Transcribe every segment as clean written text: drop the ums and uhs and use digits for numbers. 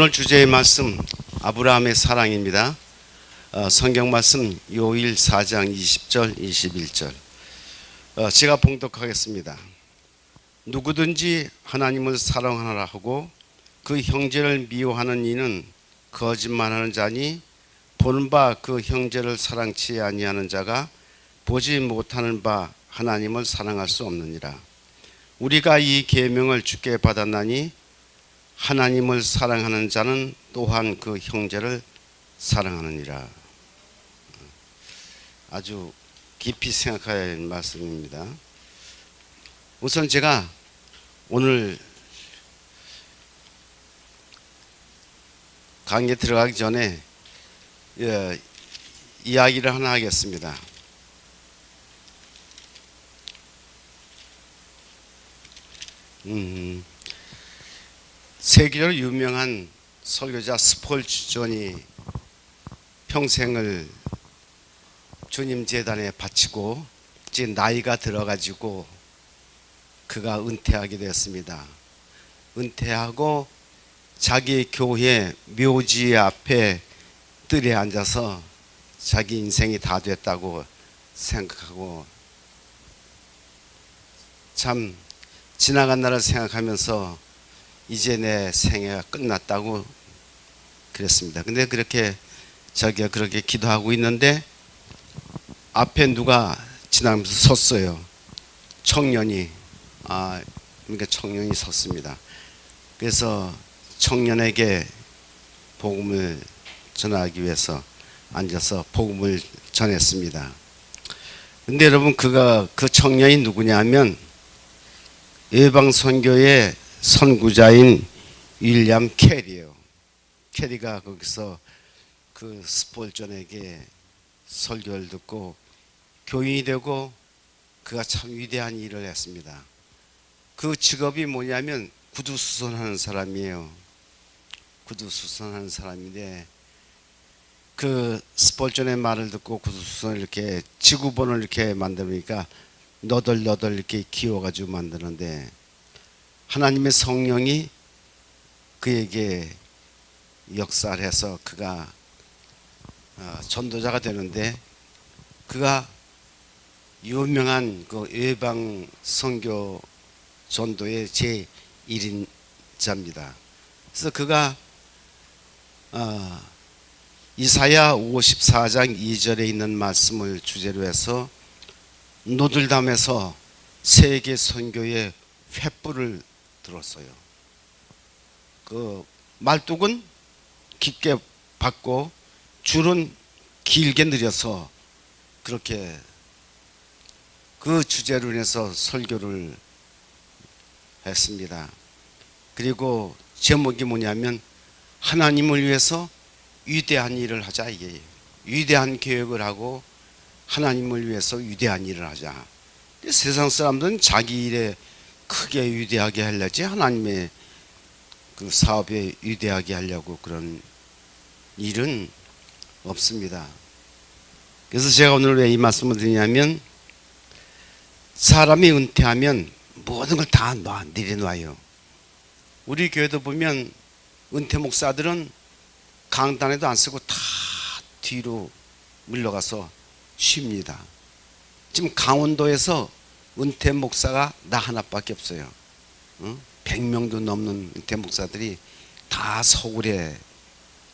오늘 주제의 말씀 아브라함의 사랑입니다. 성경 말씀 요일 4장 20절 21절 제가 봉독하겠습니다. 누구든지 하나님을 사랑하라 하고 그 형제를 미워하는 이는 거짓말하는 자니 보는 바 그 형제를 사랑치 아니하는 자가 보지 못하는 바 하나님을 사랑할 수 없느니라. 우리가 이 계명을 주께 받았나니 하나님을 사랑하는 자는 또한 그 형제를 사랑하느니라. 아주 깊이 생각해야 할 말씀입니다. 우선 제가 오늘 강의에 들어가기 전에 이야기를 하나 하겠습니다. 세계적으로 유명한 설교자 스폴전이 평생을 주님 재단에 바치고 이제 나이가 들어가지고 그가 은퇴하게 되었습니다. 은퇴하고 자기 교회 묘지 앞에 뜰에 앉아서 자기 인생이 다 됐다고 생각하고 참 지나간 날을 생각하면서 이제 내 생애가 끝났다고 그랬습니다. 근데 자기가 그렇게 기도하고 있는데 앞에 누가 지나가면서 섰어요. 청년이 섰습니다. 그래서 청년에게 복음을 전하기 위해서 앉아서 복음을 전했습니다. 근데 여러분 그 청년이 누구냐면 예방 선교의 선구자인 윌리엄 캐리예요. 캐리가 거기서 그 스폴전에게 설교를 듣고 교인이 되고 그가 참 위대한 일을 했습니다. 그 직업이 뭐냐면 구두수선하는 사람이에요. 구두수선하는 사람인데 그 스폴전의 말을 듣고 구두수선을 이렇게 지구본을 이렇게 만들니까 너덜너덜 이렇게 기워가지고 만드는데 하나님의 성령이 그에게 역사를 해서 그가 전도자가 되는데 그가 유명한 그 예방 선교 전도의 제1인자입니다. 그래서 그가 이사야 54장 2절에 있는 말씀을 주제로 해서 노들담에서 세계 선교의 횃불을 들었어요. 그 말뚝은 깊게 받고 줄은 길게 늘려서 그렇게 그 주제로 인해서 설교를 했습니다. 그리고 제목이 뭐냐면 하나님을 위해서 위대한 일을 하자 이게 위대한 계획을 하고 하나님을 위해서 위대한 일을 하자. 세상 사람들은 자기 일에 크게 위대하게 하려지 하나님의 그 사업에 위대하게 하려고 그런 일은 없습니다. 그래서 제가 오늘 왜 이 말씀을 드리냐면 사람이 은퇴하면 모든 걸 다 내려놔요. 우리 교회도 보면 은퇴 목사들은 강단에도 안 쓰고 다 뒤로 물러가서 쉽니다. 지금 강원도에서 은퇴 목사가 나 하나밖에 없어요. 100명도 넘는 은퇴 목사들이 다 서울에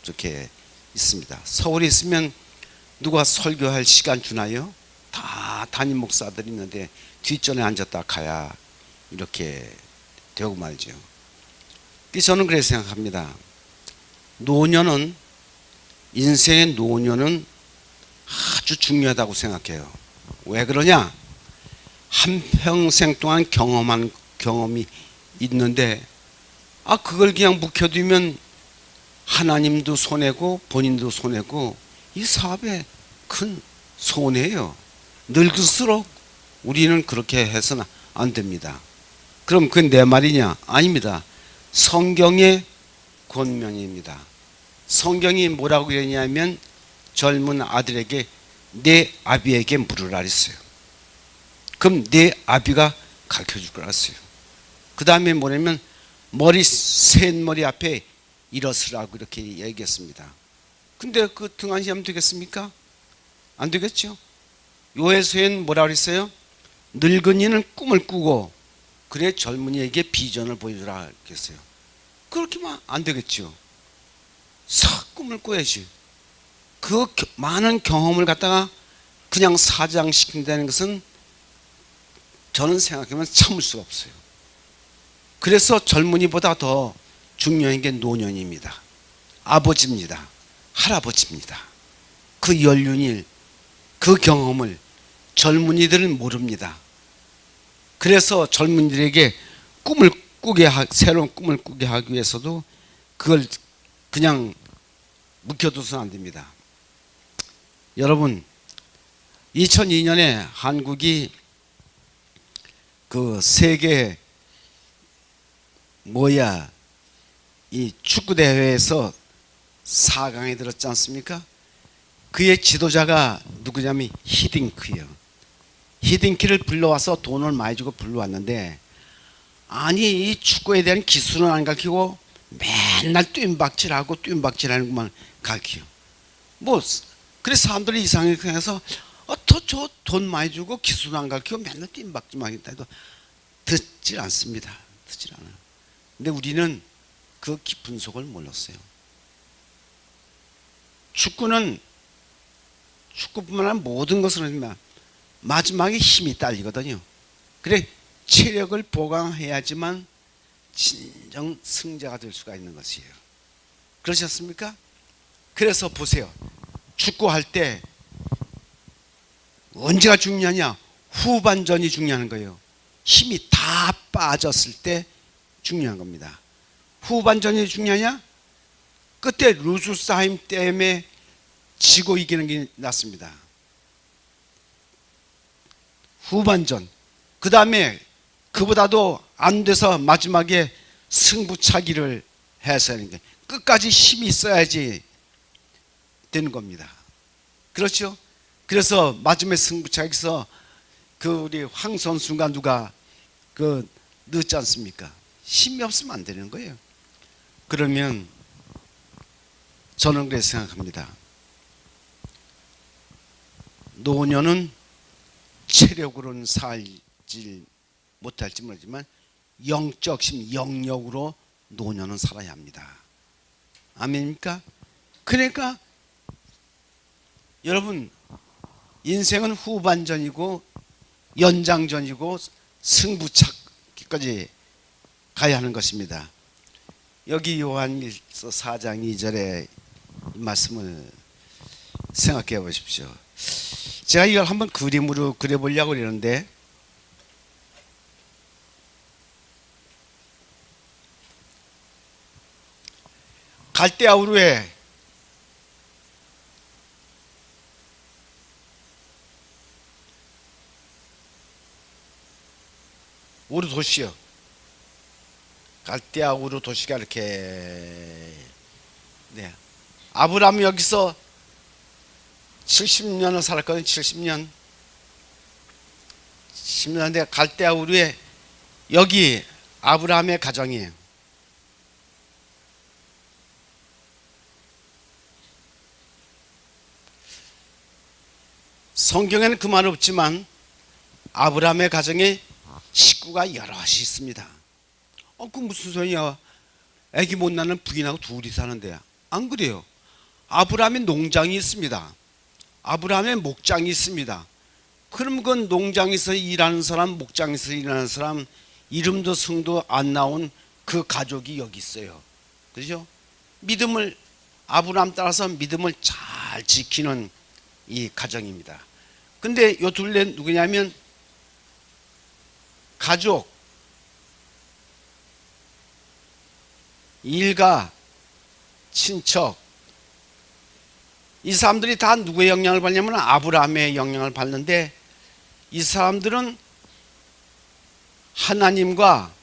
이렇게 있습니다. 서울에 있으면 누가 설교할 시간 주나요? 다 담임 목사들이 있는데 뒷전에 앉았다 가야 이렇게 되고 말죠. 저는 그렇게 생각합니다. 노년은 인생의 노년은 아주 중요하다고 생각해요. 왜 그러냐? 한평생 동안 경험한 경험이 있는데 그걸 그냥 묵혀두면 하나님도 손해고 본인도 손해고 이 사업에 큰 손해예요. 늙을수록 우리는 그렇게 해서는 안 됩니다. 그럼 그건 내 말이냐? 아닙니다. 성경의 권면입니다. 성경이 뭐라고 그러냐면 젊은 아들에게 내 아비에게 물으라 그랬어요. 그럼 내 아비가 가르쳐 줄 거라 했어요. 그 다음에 뭐냐면 머리 셋 머리 앞에 일어서라고 이렇게 얘기했습니다. 근데 그 등한시하면 되겠습니까? 안 되겠죠. 요에서엔 뭐라 그랬어요? 늙은이는 꿈을 꾸고 그래 젊은이에게 비전을 보여주라 그랬어요. 그렇게만 안 되겠죠. 싹 꿈을 꿔야지. 그 많은 경험을 갖다가 그냥 사장시킨다는 것은 저는 생각하면 참을 수가 없어요. 그래서 젊은이보다 더 중요한 게 노년입니다. 아버지입니다. 할아버지입니다. 그 연륜일, 그 경험을 젊은이들은 모릅니다. 그래서 젊은이들에게 새로운 꿈을 꾸게 하기 위해서도 그걸 그냥 묵혀둬서는 안 됩니다. 여러분, 2002년에 한국이 그 세계 이 축구 대회에서 4강에 들었지 않습니까? 그의 지도자가 누구냐면 히딩크예요. 히딩크를 불러와서 돈을 많이 주고 불러왔는데, 아니 이 축구에 대한 기술은 안 가르치고 맨날 뜀박질하고 뜀박질하는 것만 가르쳐요. 그래서 사람들이 이상하게 생각해서 저 돈 많이 주고 기술은 안 가르치고 맨날 뜀박질만 했다 해도 듣질 않습니다. 듣질 않아요. 근데 우리는 그 깊은 속을 몰랐어요. 축구뿐만 아니라 모든 것은 마지막에 힘이 딸리거든요. 그래 체력을 보강해야지만 진정 승자가 될 수가 있는 것이에요. 그렇지 않습니까? 그래서 보세요. 축구할 때 언제가 중요하냐? 후반전이 중요한 거예요. 힘이 다 빠졌을 때 중요한 겁니다. 후반전이 중요하냐? 그때 루스사임 때문에 지고 이기는 게 낫습니다. 후반전. 그 다음에 그보다도 안 돼서 마지막에 승부차기를 해서 하는 게 끝까지 힘이 있어야지 되는 겁니다. 그렇죠? 그래서 마지막에 승부차기에서 우리 황 선수가 누가 늦지 않습니까? 힘이 없으면 안 되는 거예요. 그러면 저는 그렇게 생각합니다. 노년은 체력으로는 살지 못할지 모르지만 영적 힘, 영력으로 노년은 살아야 합니다. 아멘입니까? 그러니까 여러분, 인생은 후반전이고 연장전이고 승부차기까지 가야 하는 것입니다. 여기 요한일서 4장 2절의 말씀을 생각해 보십시오. 제가 이걸 한번 그림으로 그려보려고 그러는데, 갈대아 우르에 우르 도시요. 갈대아 우르 도시가 이렇게, 아브라함이 여기서 70년을 살았거든요. 70년. 10년인데 갈대아 우르에 여기 아브라함의 가정이에요. 성경에는 그 말 없지만 아브라함의 가정에 식구가 여럿이 있습니다. 그 무슨 소리야? 애기 못 낳는 부인하고 둘이 사는데. 안 그래요. 아브라함의 농장이 있습니다. 아브라함의 목장이 있습니다. 그럼 그 농장에서 일하는 사람, 목장에서 일하는 사람, 이름도 성도 안 나온 그 가족이 여기 있어요. 그죠? 아브라함 따라서 믿음을 잘 지키는 이 가정입니다. 근데 요 둘레 누구냐면 가족, 일가, 친척, 이 사람들이 다 누구의 영향을 받냐면 아브라함의 영향을 받는데, 이 사람들은 하나님과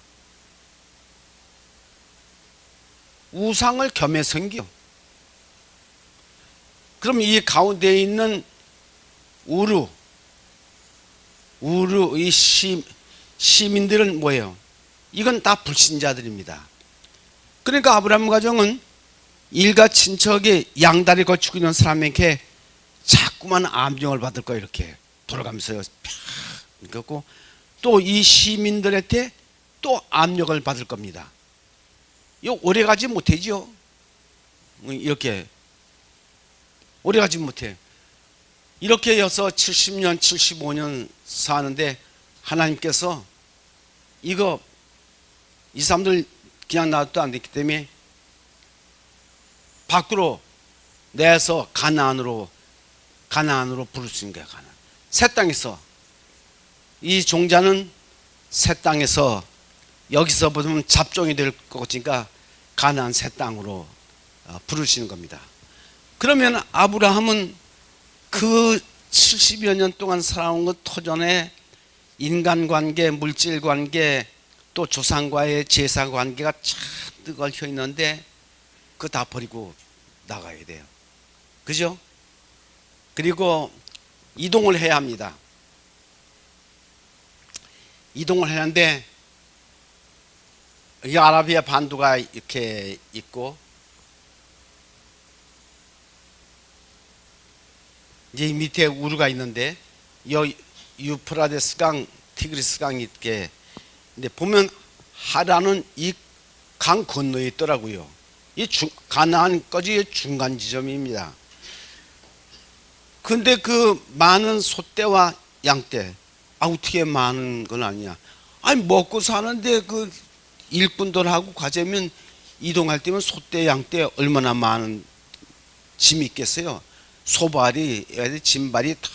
우상을 겸해 섬겨. 그럼 이 가운데에 있는 이 시민들은 뭐예요? 이건 다 불신자들입니다. 그러니까 아브라함 가정은 일가 친척이 양다리 걸치고 있는 사람에게 자꾸만 암정을 받을 거예요. 이렇게 돌아가면서요. 그리고 또 이 시민들한테 또 압력을 받을 겁니다. 이거 오래가지 못하죠. 이렇게 오래가지 못해. 이렇게 해서 70년 75년 사는데 하나님께서 이거 이 사람들 그냥 놔둬도 안 됐기 때문에 밖으로 내서 가나안으로 부르신 거야. 가나안. 새 땅에서 이 종자는 새 땅에서 여기서 보면 잡종이 될 것이니까 가나안 새 땅으로 부르시는 겁니다. 그러면 아브라함은 그 70여 년 동안 살아온 것 터전에 인간관계, 물질관계, 또 조상과의 제사관계가 잔뜩 얽혀 있는데 그거 다 버리고 나가야 돼요. 그죠? 그리고 이동을 해야 합니다. 이동을 하는데 이 아라비아 반도가 이렇게 있고 이제 밑에 우르가 있는데 여 유프라데스 강, 티그리스 강이 있게 근데 보면 하라는 이 강 건너에 있더라고요. 이 가나안까지의 중간 지점입니다. 근데 그 많은 소떼와 양떼 어떻게 많은 건 아니야. 아니 먹고 사는데 그 일꾼들하고 가자면 이동할 때면 소떼 양떼 얼마나 많은 짐이 있겠어요. 소발이 짐발이 다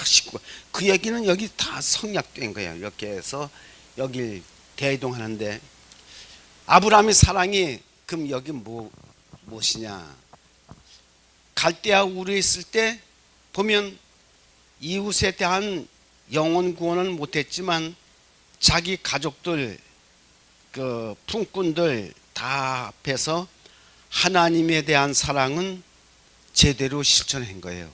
싣고 그 얘기는 여기 다 성약된 거예요. 이렇게 해서 여길 대이동하는데 아브라함의 사랑이 그럼 여기 무엇이냐. 갈대아 우르에 있을 때 보면 이웃에 대한 영혼 구원은 못했지만 자기 가족들 그 품꾼들 다 앞에서 하나님에 대한 사랑은 제대로 실천한 거예요.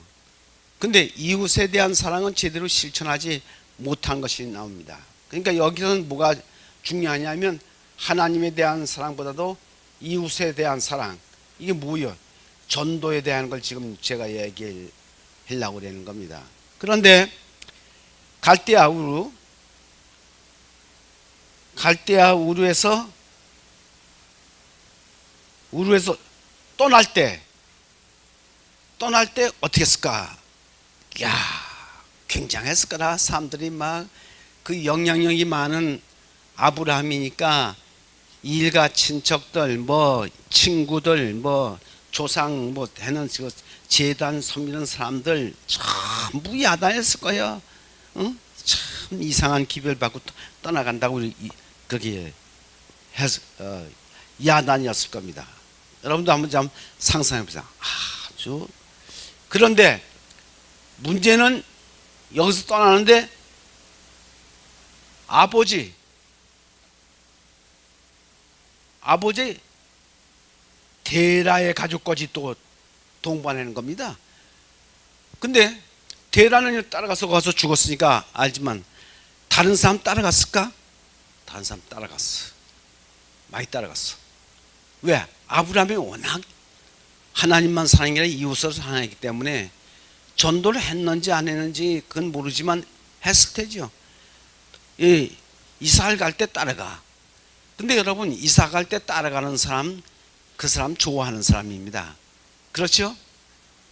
근데 이웃에 대한 사랑은 제대로 실천하지 못한 것이 나옵니다. 그러니까 여기서는 뭐가 중요하냐면 하나님에 대한 사랑보다도 이웃에 대한 사랑. 이게 뭐예요? 전도에 대한 걸 지금 제가 얘기하려고 하는 겁니다. 그런데 갈대아 우르에서 떠날 때 어떻게 했을까? 야, 굉장했을 거라. 사람들이 막 그 영향력이 많은 아브라함이니까 일가 친척들 뭐 친구들 뭐 조상 뭐 되는 제단 섬기는 사람들 전부 야단했을 거예요. 응? 참 이상한 기별 받고 떠나간다고 그게 야단이었을 겁니다. 여러분도 한번 좀 상상해 보세요. 아주. 그런데 문제는 여기서 떠나는데 아버지 데라의 가족까지 또 동반하는 겁니다. 근데 데라는 따라가서 가서 죽었으니까 알지만 다른 사람 따라갔을까? 다른 사람 따라갔어. 많이 따라갔어. 왜? 아브라함이 워낙 하나님만 사랑이 아니라 이웃을 사랑했기 때문에 전도를 했는지 안 했는지 그건 모르지만 했을 테죠. 이사를 갈 때 따라가. 근데 여러분 이사 갈 때 따라가는 사람 그 사람 좋아하는 사람입니다. 그렇죠?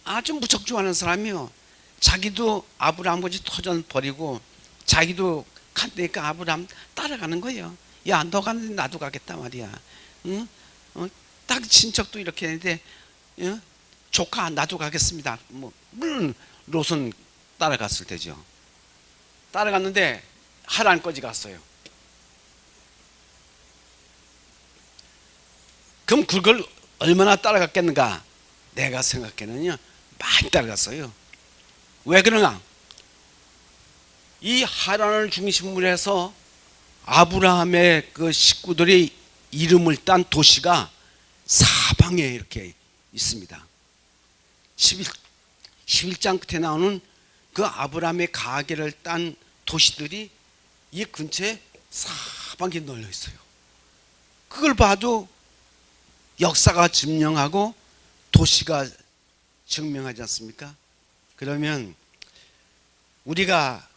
아주 무척 좋아하는 사람이요. 자기도 아브라함 같이 터전 버리고 자기도 간다니까 아브라함 따라가는 거예요. 야, 너 가는데 나도 가겠다 말이야. 응? 딱 친척도 이렇게 했는데 조카 나도 가겠습니다. 물론 롯은 따라갔을 테죠. 따라갔는데 하란까지 갔어요. 그럼 그걸 얼마나 따라갔겠는가? 내가 생각해는요 많이 따라갔어요. 왜 그러냐? 이 하란을 중심으로 해서 아브라함의 그 식구들이 이름을 딴 도시가 사방에 이렇게 있습니다. 11장 끝에 나오는 그 아브라함의 가계를 딴 도시들이 이 근처에 사방에 널려 있어요. 그걸 봐도 역사가 증명하고 도시가 증명하지 않습니까? 그러면 우리가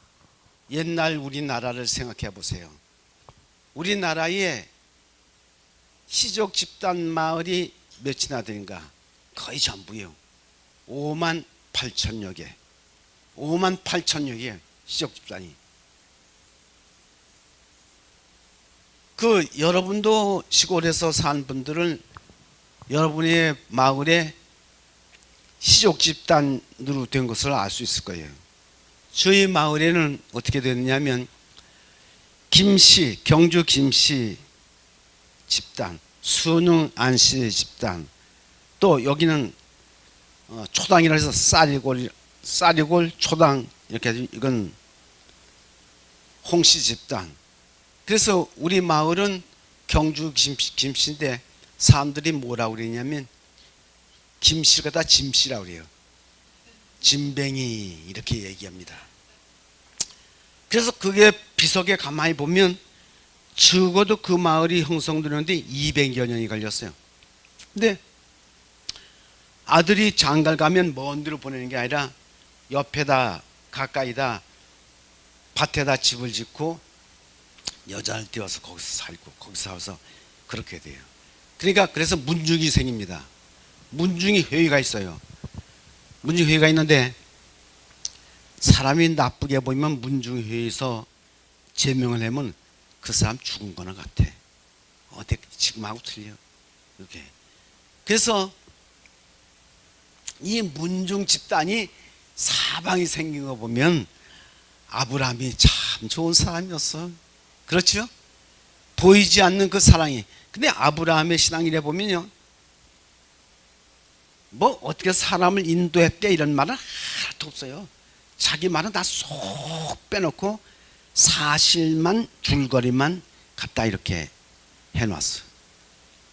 옛날 우리나라를 생각해 보세요. 우리나라에 시족 집단 마을이 몇이나 되는가? 거의 전부요. 5만 8천여 개. 5만 8천여 개 시족 집단이. 여러분도 시골에서 산 분들은 여러분의 마을에 시족 집단으로 된 것을 알 수 있을 거예요. 저희 마을에는 어떻게 됐냐면 김씨, 경주 김씨 집단, 순흥 안씨 집단, 또 여기는 초당이라 해서 쌀이골 초당 이렇게 해서 이건 홍씨 집단. 그래서 우리 마을은 경주 김씨인데 사람들이 뭐라고 그러냐면 김씨가 다 짐씨라고 그래요. 짐뱅이 이렇게 얘기합니다. 그래서 그게 비석에 가만히 보면 적어도 그 마을이 형성되는데 200여 년이 걸렸어요. 근데 아들이 장가를 가면 먼 데로 보내는 게 아니라 옆에다 가까이다 밭에다 집을 짓고 여자를 띄워서 거기서 살고 거기서 살아서 그렇게 돼요. 그러니까 그래서 문중이 생깁니다. 문중이 회의가 있어요. 문중 회의가 있는데 사람이 나쁘게 보이면 문중 회의에서 제명을 하면 그 사람 죽은 거나 같아. 어떻게 지금하고 틀려? 이렇게. 그래서 이 문중 집단이 사방이 생긴 거 보면 아브라함이 참 좋은 사람이었어. 그렇죠? 보이지 않는 그 사랑이. 근데 아브라함의 신앙이래 보면요, 뭐 어떻게 사람을 인도했대 이런 말은 하나도 없어요. 자기 말은 다 쏙 빼놓고 사실만 줄거리만 갖다 이렇게 해놨어.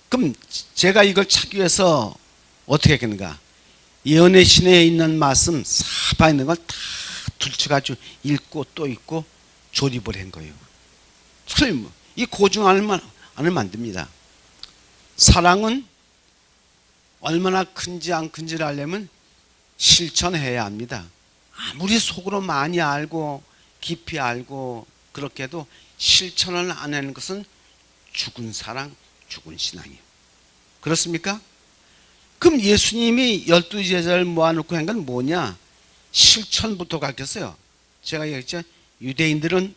그럼 제가 이걸 찾기 위해서 어떻게 했겠는가? 예언의 신에 있는 말씀 사방에 있는 걸 다 둘쳐가지고 읽고 또 읽고 조립을 한 거예요. 이 고증안을 만듭니다. 사랑은 얼마나 큰지 안 큰지를 알려면 실천해야 합니다. 아무리 속으로 많이 알고 깊이 알고 그렇게 해도 실천을 안 하는 것은 죽은 사랑, 죽은 신앙이에요. 그렇습니까? 그럼 예수님이 12제자를 모아놓고 한 건 뭐냐? 실천부터 가르쳤어요. 제가 얘기했죠. 유대인들은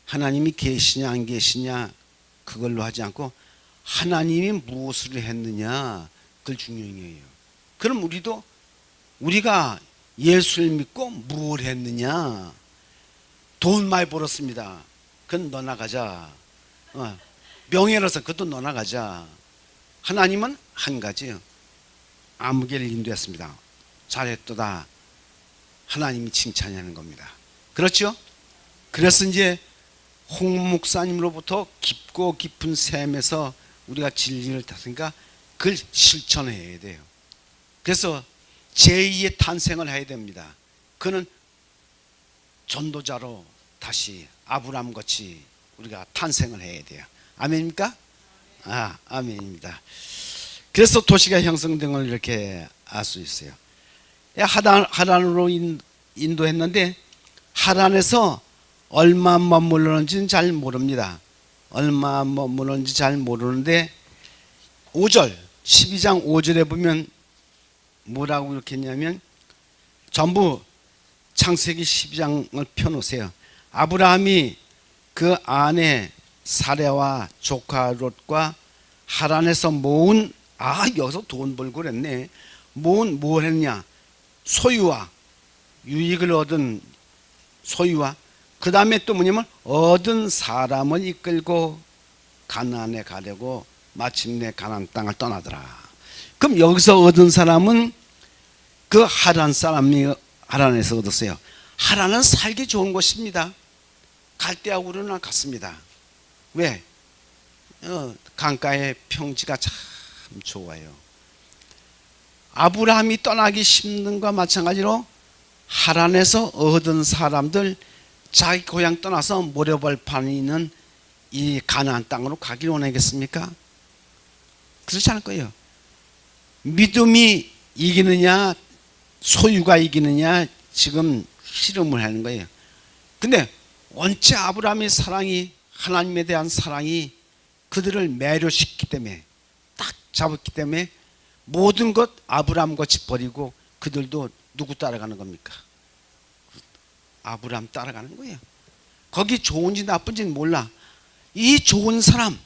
하나님이 계시냐 안 계시냐 그걸로 하지 않고 하나님이 무엇을 했느냐 그걸 중요해요. 그럼 우리가 예수를 믿고 뭘 했느냐? 돈 많이 벌었습니다. 그건 너나 가자. 명예로서 그것도 너나 가자. 하나님은 한 가지요. 아무개를 인도했습니다. 잘했도다. 하나님이 칭찬하는 겁니다. 그렇죠? 그래서 이제 홍 목사님으로부터 깊고 깊은 샘에서 우리가 진리를 탔으니까 그걸 실천해야 돼요. 그래서 제2의 탄생을 해야 됩니다. 그는 전도자로 다시 아브라함 같이 우리가 탄생을 해야 돼요. 아멘입니까? 아멘입니다. 그래서 도시가 형성된 걸 이렇게 알 수 있어요. 하란으로 인도했는데 하란에서 얼마 머물렀는지는 잘 모릅니다. 얼마 머물렀는지 잘 모르는데 5절 12장 5절에 보면 뭐라고 이렇게 했냐면 전부 창세기 12장을 펴놓으세요. 아브라함이 그 아내 사레와 조카 롯과 하란에서 모은 여기서 돈 벌고 그랬네. 모은 뭘 했냐? 소유와 유익을 얻은 소유와 그 다음에 또 뭐냐면 얻은 사람을 이끌고 가나안에 가려고 마침내 가나안 땅을 떠나더라. 그럼 여기서 얻은 사람은 그 하란 사람이 하란에서 얻었어요. 하란은 살기 좋은 곳입니다. 갈대아우르나 같습니다. 왜? 강가의 평지가 참 좋아요. 아브라함이 떠나기 힘든 것과 마찬가지로 하란에서 얻은 사람들 자기 고향 떠나서 모래벌판이 있는 이 가나안 땅으로 가기를 원하겠습니까? 그렇지 않을 거예요. 믿음이 이기느냐 소유가 이기느냐 지금 씨름을 하는 거예요. 근데 원체 아브라함의 사랑이, 하나님에 대한 사랑이 그들을 매료시키기 때문에, 딱 잡았기 때문에 모든 것 아브라함 같이 버리고 그들도 누구 따라가는 겁니까? 아브라함 따라가는 거예요. 거기 좋은지 나쁜지는 몰라. 이 좋은 사람,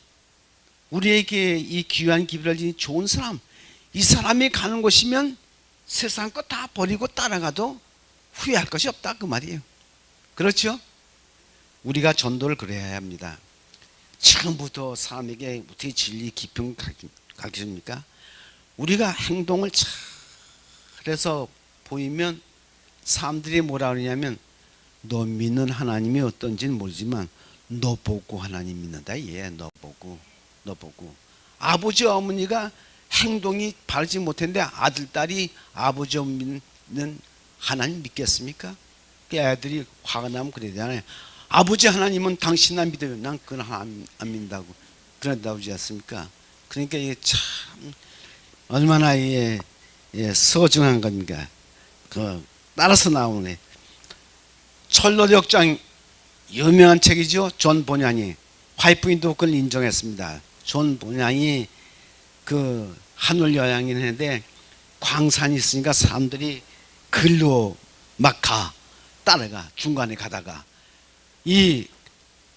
우리에게 이 귀한 기회를 준 좋은 사람, 이 사람이 가는 곳이면 세상 거 다 버리고 따라가도 후회할 것이 없다 그 말이에요. 그렇죠? 우리가 전도를 그래야 합니다. 지금부터 사람에게 어떻게 진리 깊은 가르쳐줍니까? 우리가 행동을 잘해서 보이면 사람들이 뭐라 그러냐면, 너 믿는 하나님이 어떤지는 모르지만 너 보고 하나님 믿는다. 예, 너 보고. 아버지 어머니가 행동이 바르지 못했는데 아들 딸이 아버지 어머니는 하나님 믿겠습니까? 애들이 화가 나면 그래야 되잖아요. 아버지 하나님은 당신만 믿어요. 난 그건 하나님 안 믿는다고 그런다고 하지 않습니까? 그러니까 이게 참 얼마나 소중한 겁니까? 그 따라서 나오네. 철로역장 유명한 책이죠. 존 보냥이, 화이트인도 그걸 인정했습니다. 존 보냥이 그 하늘 여행을 했는데 광산이 있으니까 사람들이 글로 막 따라가. 중간에 가다가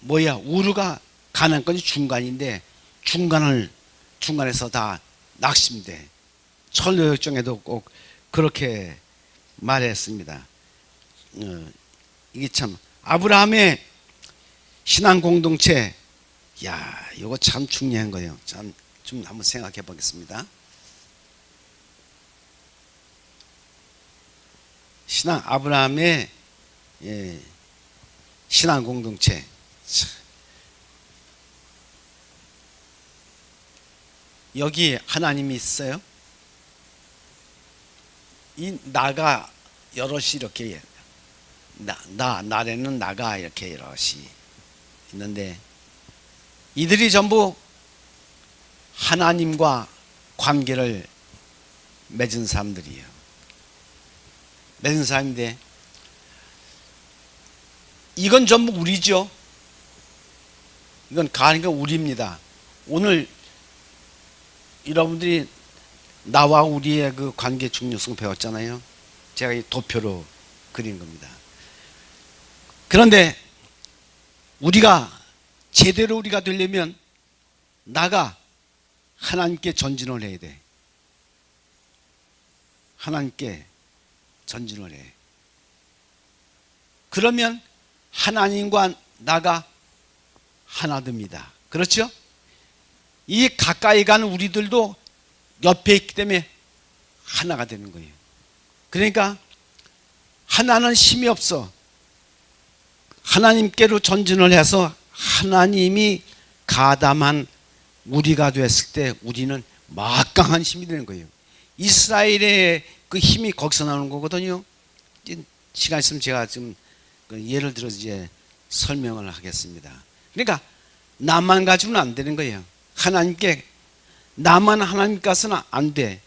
우르가 가는 건이 중간인데 중간에서 다 낙심돼. 철로역정에도 꼭 그렇게 말했습니다. 이게 참 아브라함의 신앙 공동체, 이거 참 중요한 거예요. 참 좀 한번 생각해 보겠습니다. 아브라함의 신앙 공동체. 여기 하나님이 있어요. 이 나가 여럿이 이렇게 날에는 나가 이렇게 여럿이 있는데 이들이 전부 하나님과 관계를 맺은 사람들이에요. 맺은 사람인데 이건 전부 우리죠. 이건 가니까 우리입니다. 오늘 여러분들이 나와 우리의 그 관계 중요성 배웠잖아요. 제가 이 도표로 그린 겁니다. 그런데 우리가 제대로 우리가 되려면 나가 하나님께 전진을 해야 돼. 하나님께 전진을 해. 그러면 하나님과 나가 하나 됩니다. 그렇죠? 이 가까이 가는 우리들도 옆에 있기 때문에 하나가 되는 거예요. 그러니까 하나는 힘이 없어. 하나님께로 전진을 해서 하나님이 가담한 우리가 됐을 때 우리는 막강한 힘이 되는 거예요. 이스라엘의 그 힘이 거기서 나오는 거거든요. 시간 있으면 제가 좀 예를 들어서 이제 설명을 하겠습니다. 그러니까 나만 가지고는 안 되는 거예요. 하나님께 나만 하나님 가서는 안 돼.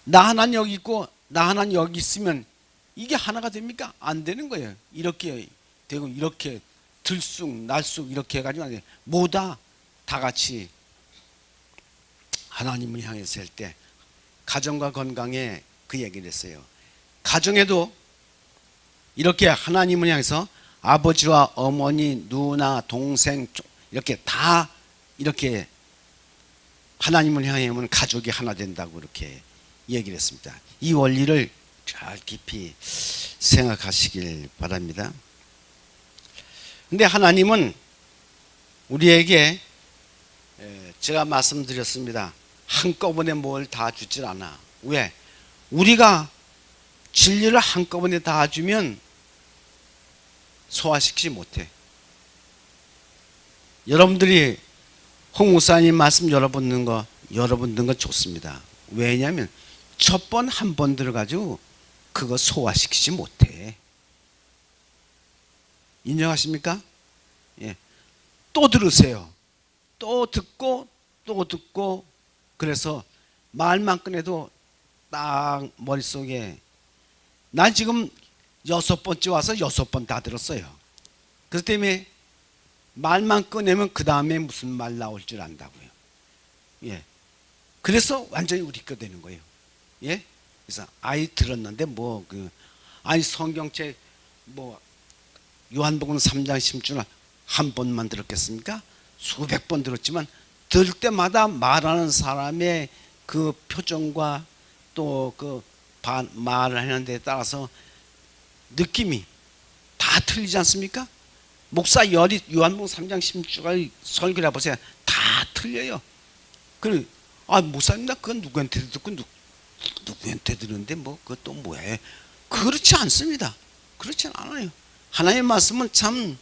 나 하나는 여기 있고 나 하나는 여기 있으면 이게 하나가 됩니까? 안 되는 거예요. 이렇게 되고 이렇게 들쑥 날쑥 이렇게 해가지고 안 돼. 뭐다 다 같이 하나님을 향해서 할 때 가정과 건강에 그 얘기를 했어요. 가정에도 이렇게 하나님을 향해서 아버지와 어머니, 누나, 동생 이렇게 다 이렇게 하나님을 향해 하면 가족이 하나 된다고 이렇게 얘기를 했습니다. 이 원리를 잘 깊이 생각하시길 바랍니다. 근데 하나님은 우리에게 제가 말씀드렸습니다. 한꺼번에 뭘 다 주질 않아. 왜? 우리가 진리를 한꺼번에 다 주면 소화시키지 못해. 여러분들이 홍 목사님 말씀 여러 번 듣는 거 좋습니다. 왜냐하면 첫 번 한 번 들어가지고 그거 소화시키지 못해. 인정하십니까? 예. 또 들으세요. 또 듣고 또 듣고 그래서 말만 꺼내도 딱 머릿속에 난 지금 6번째 와서 6번 다 들었어요. 그렇기 때문에 말만 꺼내면 그 다음에 무슨 말 나올 줄 안다고요. 예. 그래서 완전히 우리 거 되는 거예요. 예. 그래서 아이 들었는데 아니 성경책 요한복음 3장 10주나 한 번만 들었겠습니까? 수백 번 들었지만 들 때마다 말하는 사람의 그 표정과 또 그 말을 하는 데에 따라서 느낌이 다 틀리지 않습니까? 목사 열이 요한복음 3장 10주가 설교를 해보세요. 다 틀려요. 그래, 목사님 나 그건 누구한테 듣고 누구한테 들었는데 그것도 뭐해? 그렇지 않습니다. 그렇지 않아요. 하나님의 말씀은 참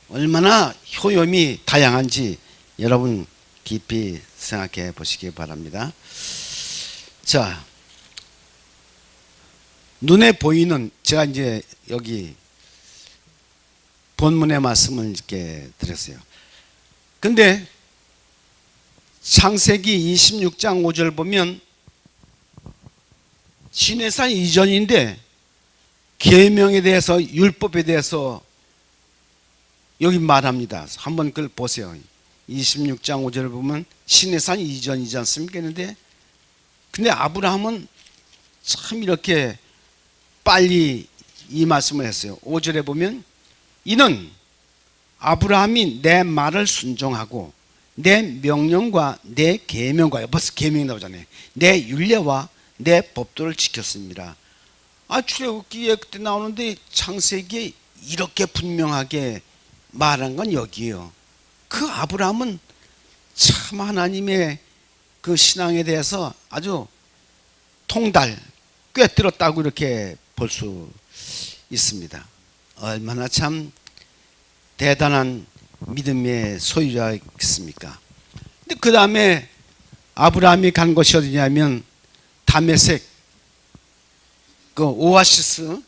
얼마나 효용이 다양한지 여러분 깊이 생각해 보시기 바랍니다. 자, 눈에 보이는, 제가 이제 여기 본문의 말씀을 이렇게 드렸어요. 근데 창세기 26장 5절 보면 시내산 이전인데 계명에 대해서, 율법에 대해서 여기 말합니다. 한번 그걸 보세요. 26장 5절을 보면 시내산 이전이지 않습니까? 근데 아브라함은 참 이렇게 빨리 이 말씀을 했어요. 5절에 보면 이는 아브라함이 내 말을 순종하고 내 명령과 내 계명과, 벌써 계명이 나오잖아요. 내 율례와 내 법도를 지켰습니다. 출애굽기에 그때 나오는데 창세기에 이렇게 분명하게 말한 건 여기에요. 그 아브라함은 참 하나님의 그 신앙에 대해서 아주 꿰뚫었다고 이렇게 볼 수 있습니다. 얼마나 참 대단한 믿음의 소유자겠습니까? 근데 그 다음에 아브라함이 간 곳이 어디냐면 다메섹, 그 오아시스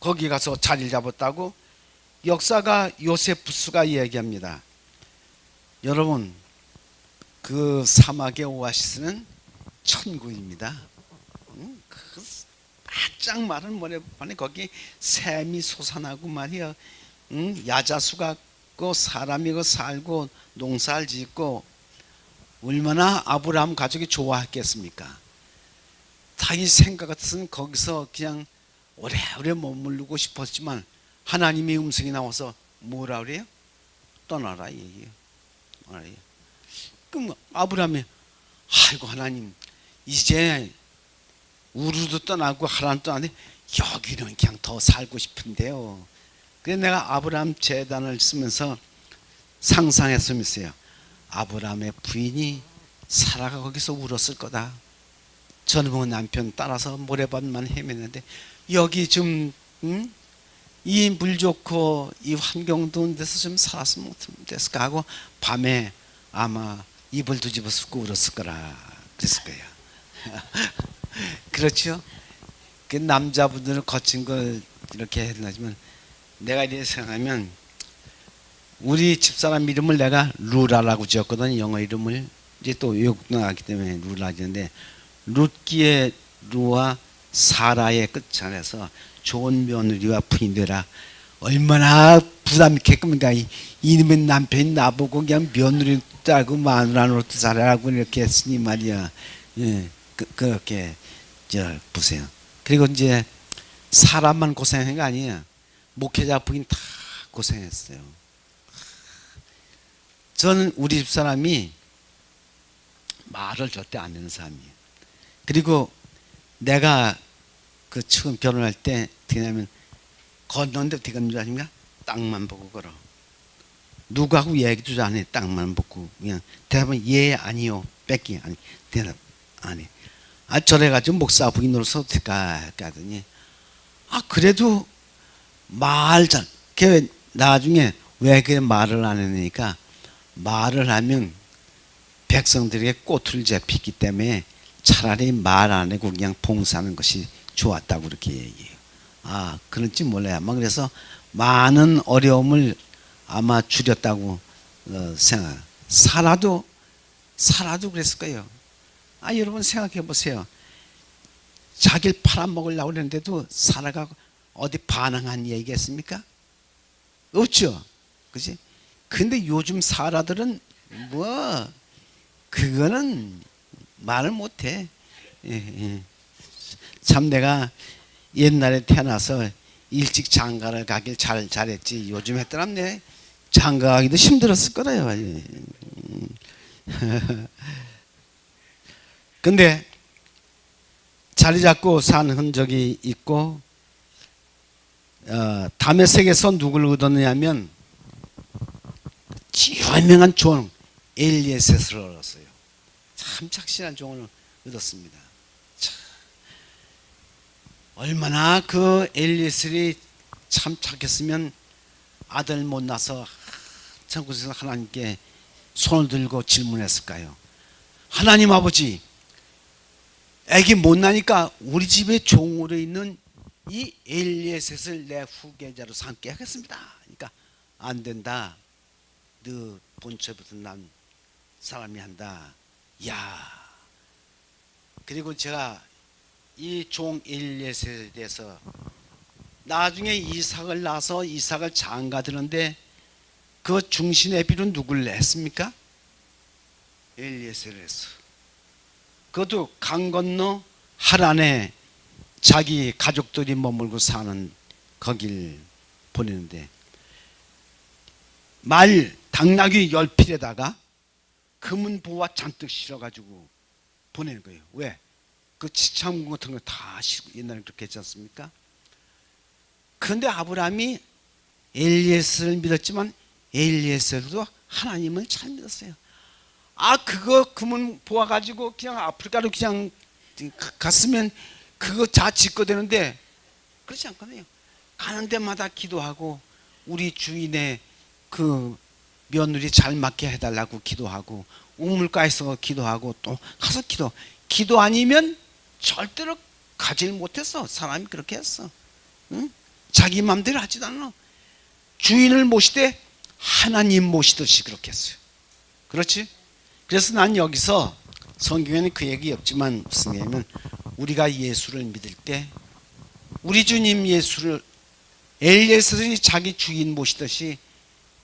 거기 가서 자리를 잡았다고 역사가 요세푸스가 이야기합니다. 여러분, 그 사막의 오아시스는 천국입니다. 그 바짝 마른 모래판에 거기 샘이 솟아나고 말이야. 야자수가 있고 사람이 그 살고 농사를 짓고 얼마나 아브라함 가족이 좋아했겠습니까? 자기 생각 같은 거기서 그냥 오래오래 머무르고 싶었지만 하나님의 음성이 나와서 뭐라 그래요? 떠나라 얘기해요. 그럼 아브라함이 아이고 하나님, 이제 우르도 떠나고 하란도 떠나는데 여기는 그냥 더 살고 싶은데요. 그래서 내가 아브라함 제단을 쓰면서 상상했으면서요, 아브라함의 부인이 사라가 거기서 울었을 거다. 젊은 남편 따라서 모래밭만 헤매는데 여기 좀 이 물 좋고 이 환경 좋은 데서 좀 살았으면 어땠을까 하고 밤에 아마 이불 뒤집어 쓰고 울었을 거라 그랬을 거예요. 그렇죠? 그 남자분들은 거친 걸 이렇게 했나지만 내가 이렇게 생각하면 우리 집사람 이름을 내가 루라라고 지었거든. 영어 이름을 이제 또 외국 나왔기 때문에 루라 지었는데 룻기의 루와 사라의 끝자리에서 좋은 며느리와 부인 되라. 얼마나 부담이 있겠습니까? 이놈의 남편이 나보고 그냥 며느리 따고 마누라 노릇 잘하라고 이렇게 했으니 말이야. 예, 그렇게 보세요. 그리고 이제 사람만 고생한 게 아니에요. 목회자 부인 다 고생했어요. 저는 우리 집사람이 말을 절대 안 하는 사람이에요. 그리고 내가 그 처음 결혼할 때 어떻게 하냐면 걷는데 어떻게 걷는 줄 아십니까? 땅만 보고 걸어. 누구하고 얘기도 안 해. 땅만 보고 그냥 대답은 예 아니요 뺏기 아니 대답 안 해. 저래가지고 목사 부인 노릇을 어떻게 하더니 그래도 말 잘. 걔 나중에 왜 그 말을 안 했으니까 말을 하면 백성들에게 꼬투리를 잡히기 때문에 차라리 말 안 하고 그냥 봉사하는 것이 좋았다고 그렇게 얘기해요. 그런지 몰라요. 아마 그래서 많은 어려움을 아마 줄였다고 생각. 사라도 그랬을 거예요. 여러분 생각해 보세요. 자기를 팔아먹으려고 그랬는데도 사라가 어디 반항한 얘기겠습니까? 없죠. 그지? 근데 요즘 사라들은 뭐 그거는 말을 못해. 예, 예. 참 내가 옛날에 태어나서 일찍 장가를 가길 잘했지. 요즘 했더라면 내 장가가기도 힘들었을 거래요. 근데 자리 잡고 산 흔적이 있고, 다메섹에서 누구를 얻었느냐면 유명한 종 엘리에셋을 얻었어요. 참 착실한 종을 얻었습니다. 참, 얼마나 그 엘리에셋이 참 착했으면 아들 못 낳아서 천국에서 하나님께 손을 들고 질문했을까요? 하나님 아버지, 애기 못 나니까 우리 집에 종으로 있는 이 엘리에셋을 내 후계자로 삼게 하겠습니다. 그러니까 안 된다. 너 본처부터 난 사람이 한다. 야. 그리고 제가 이 종 엘리에셋에 대해서 나중에 이삭을 낳아서 이삭을 장가드는데 그 중심의 비로 누굴 했습니까? 엘리에셀을 했어. 그것도 강 건너 하란에 자기 가족들이 머물고 사는 거길 보내는데 말 당나귀 10필에다가 금은 보화 잔뜩 실어가지고 보내는 거예요. 왜? 그 지참금 같은 거 다 옛날에 그렇게 했지 않습니까? 그런데 아브라함이 엘리에셀을 믿었지만 엘리에셀도 하나님을 잘 믿었어요. 그거 금은 보아 가지고 그냥 아프리카로 그냥 갔으면 그거 다 짓고 되는데 그렇지 않거든요. 가는 데마다 기도하고 우리 주인의 그 며느리 잘 맞게 해달라고 기도하고 우물가에서 기도하고 또 가서 기도 아니면 절대로 가질 못했어. 사람이 그렇게 했어. 응? 자기 마음대로 하지도 않아. 주인을 모시되 하나님 모시듯이 그렇게 했어요. 그렇지? 그래서 난 여기서 성경에는 그 얘기 없지만 무슨 얘기냐면 우리가 예수를 믿을 때 우리 주님 예수를 엘리에셀이 자기 주인 모시듯이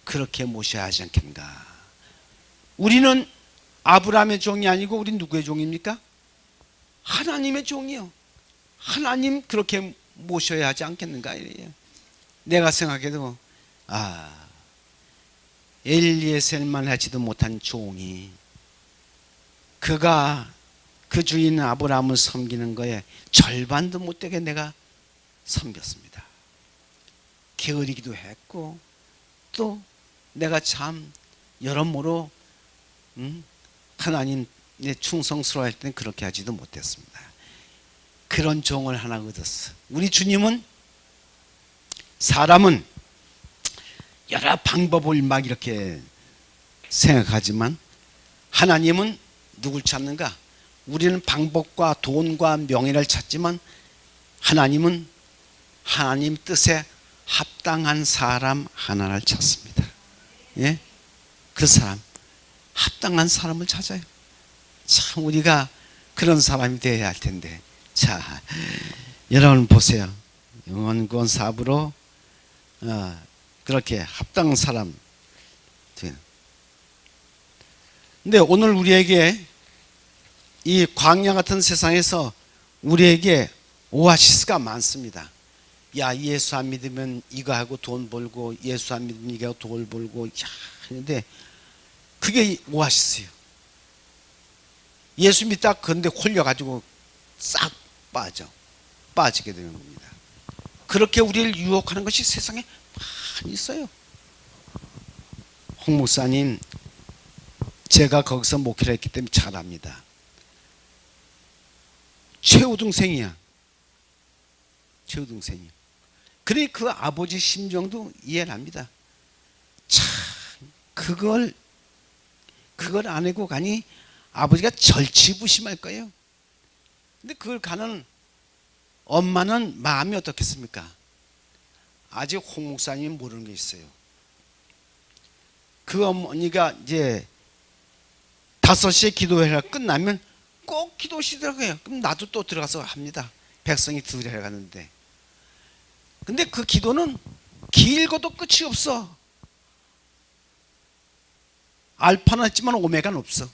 그렇게 모셔야 하지 않겠는가. 우리는 아브라함의 종이 아니고 우리 누구의 종입니까? 하나님의 종이요. 하나님 그렇게 모셔야 하지 않겠는가. 내가 생각해도 엘리에셀만 하지도 못한 종이 그가 그 주인 아브라함을 섬기는 거에 절반도 못되게 내가 섬겼습니다. 게으르기도 했고 또 내가 참 여러모로 하나님의 충성스러워할 때는 그렇게 하지도 못했습니다. 그런 종을 하나 얻었어. 우리 주님은 사람은 여러 방법을 막 이렇게 생각하지만 하나님은 누굴 찾는가? 우리는 방법과 돈과 명예를 찾지만 하나님은 하나님 뜻에 합당한 사람 하나를 찾습니다. 예? 그 사람, 합당한 사람을 찾아요. 참 우리가 그런 사람이 되어야 할 텐데. 자, 여러분 보세요. 영원권 사부로 그렇게 합당한 사람. 근데 오늘 우리에게 이 광야 같은 세상에서 우리에게 오아시스가 많습니다. 야, 예수 안 믿으면 이거 하고 돈 벌고 예수 안 믿으면 이거 하고 돈 벌고 하는데 그게 오아시스예요. 예수 믿다 그런데 홀려가지고 싹 빠지게 되는 겁니다. 그렇게 우리를 유혹하는 것이 세상에 많이 있어요. 홍 목사님, 제가 거기서 목회를 했기 때문에 잘 압니다. 최우동생이야. 최우동생이야. 그래 그 아버지 심정도 이해를 합니다. 참 그걸 안 하고 가니 아버지가 절치부심할 거예요. 근데 그걸 가는 엄마는 마음이 어떻겠습니까? 아직 홍 목사님이 모르는 게 있어요. 그 어머니가 이제 5시에 기도회가 끝나면 꼭 기도실 들어가요. 그럼 나도 또 들어가서 합니다. 백성이 들어가는데. 근데 그 기도는 길고도 끝이 없어. 알파는 있지만 오메가는 없어.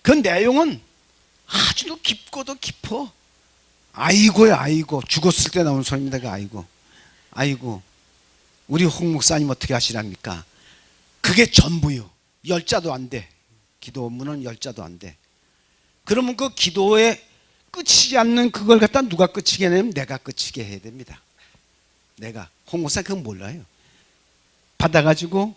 그 내용은 아주 깊고도 깊어. 아이고야, 아이고. 죽었을 때 나온 소리입니다. 그 아이고. 아이고. 우리 홍 목사님 어떻게 하시랍니까? 그게 전부요. 열자도 안 돼. 기도 문은 열자도 안 돼. 그러면 그 기도에 끝이지 않는 그걸 갖다 누가 끝이게 하냐면 내가 끝이게 해야 됩니다. 내가. 홍 목사 그건 몰라요. 받아가지고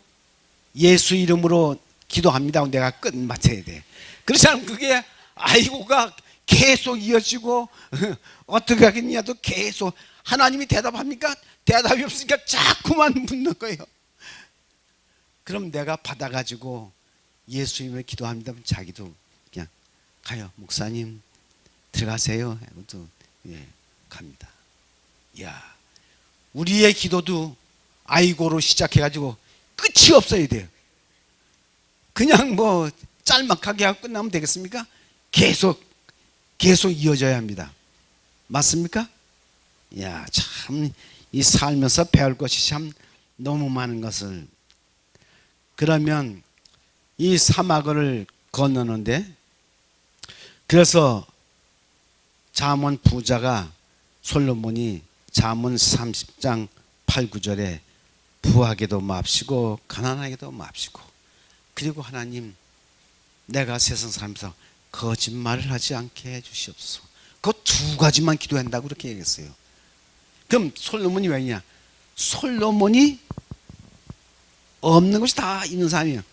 예수 이름으로 기도합니다. 내가 끝 맞춰야 돼. 그렇지 않으면 그게 아이고가 계속 이어지고 어떻게 하겠냐도 계속 하나님이 대답합니까? 대답이 없으니까 자꾸만 묻는 거예요. 그럼 내가 받아가지고 예수 이름으로 기도합니다. 자기도 그냥 가요. 목사님 들어가세요. 하고도 예, 갑니다. 야, 우리의 기도도 아이고로 시작해가지고 끝이 없어야 돼요. 그냥 뭐 짤막하게 하고 끝나면 되겠습니까? 계속 이어져야 합니다. 맞습니까? 야, 참 이 살면서 배울 것이 참 너무 많은 것을. 그러면 이 사막을 건너는데, 그래서 잠언 부자가 솔로몬이 잠언 30장 8, 9절에 부하게도 맙시고 가난하게도 맙시고, 그리고 하나님 내가 세상 살면서 거짓말을 하지 않게 해주시옵소서. 그 두 가지만 기도한다고 그렇게 얘기했어요. 그럼 솔로몬이 왜냐? 솔로몬이 없는 것이 다 있는 사람이에요.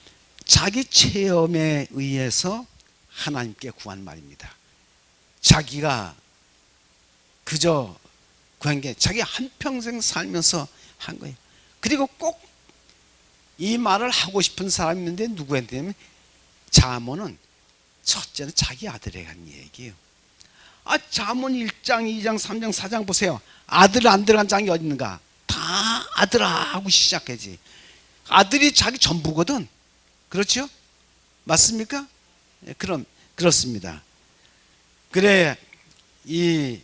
자기 체험에 의해서 하나님께 구한 말입니다. 자기가 그저 구한 게 자기 한평생 살면서 한 거예요. 그리고 꼭 이 말을 하고 싶은 사람이 있는데 누구한테냐면 잠언은 첫째는 자기 아들에 간 얘기예요. 잠언 1장, 2장, 3장, 4장 보세요. 아들 안 들어간 장이 어디 있는가? 다 아들아 하고 시작하지. 아들이 자기 전부거든. 그렇죠? 맞습니까? 그렇습니다. 그래, 이